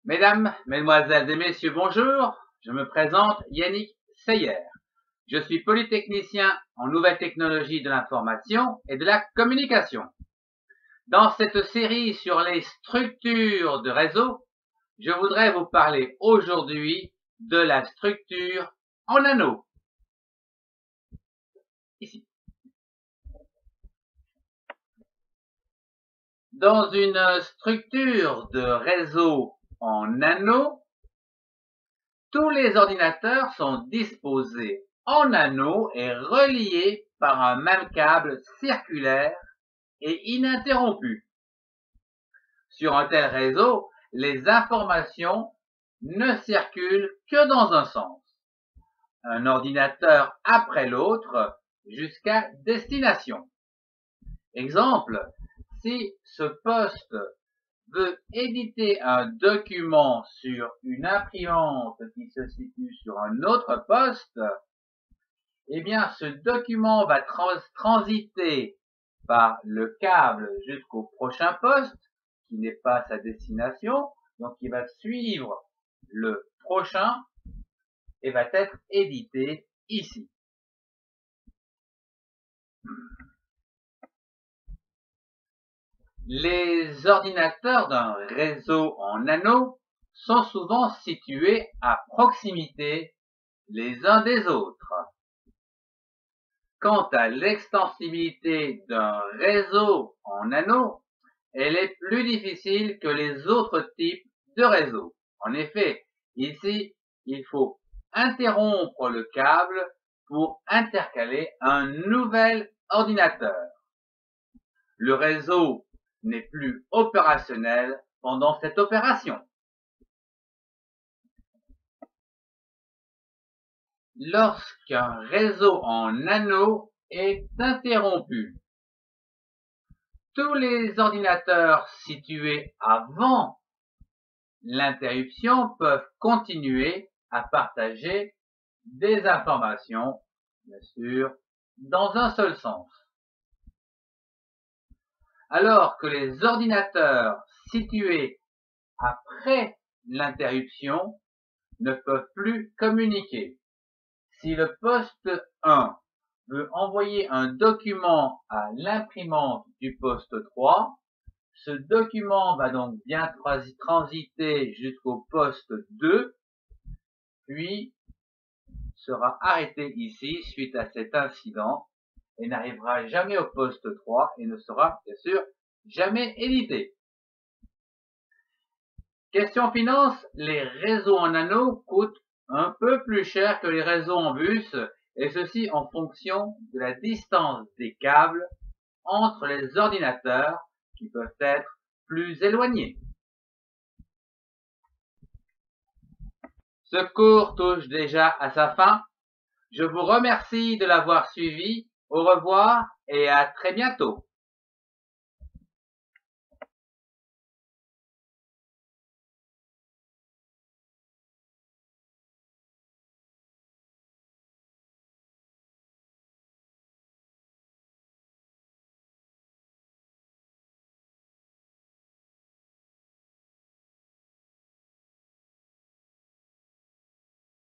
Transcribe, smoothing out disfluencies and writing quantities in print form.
Mesdames, Mesdemoiselles et Messieurs, bonjour. Je me présente Yannick Seyer. Je suis polytechnicien en nouvelles technologies de l'information et de la communication. Dans cette série sur les structures de réseau, je voudrais vous parler aujourd'hui de la structure en anneaux. Ici. Dans une structure de réseau en anneaux, tous les ordinateurs sont disposés en anneaux et reliés par un même câble circulaire et ininterrompu. Sur un tel réseau, les informations ne circulent que dans un sens, un ordinateur après l'autre jusqu'à destination. Exemple, si ce poste veut éditer un document sur une imprimante qui se situe sur un autre poste, eh bien ce document va transiter par le câble jusqu'au prochain poste, qui n'est pas sa destination, donc il va suivre le prochain et va être édité ici. Les ordinateurs d'un réseau en anneaux sont souvent situés à proximité les uns des autres. Quant à l'extensibilité d'un réseau en anneaux, elle est plus difficile que les autres types de réseaux. En effet, ici, il faut interrompre le câble pour intercaler un nouvel ordinateur. Le réseau n'est plus opérationnel pendant cette opération. Lorsqu'un réseau en anneaux est interrompu, tous les ordinateurs situés avant l'interruption peuvent continuer à partager des informations, bien sûr, dans un seul sens. Alors que les ordinateurs situés après l'interruption ne peuvent plus communiquer. Si le poste 1 veut envoyer un document à l'imprimante du poste 3, ce document va donc bien transiter jusqu'au poste 2, puis sera arrêté ici suite à cet incident et n'arrivera jamais au poste 3 et ne sera bien sûr jamais édité. Question finance, les réseaux en anneaux coûtent un peu plus cher que les réseaux en bus, et ceci en fonction de la distance des câbles entre les ordinateurs qui peuvent être plus éloignés. Ce cours touche déjà à sa fin. Je vous remercie de l'avoir suivi. Au revoir et à très bientôt.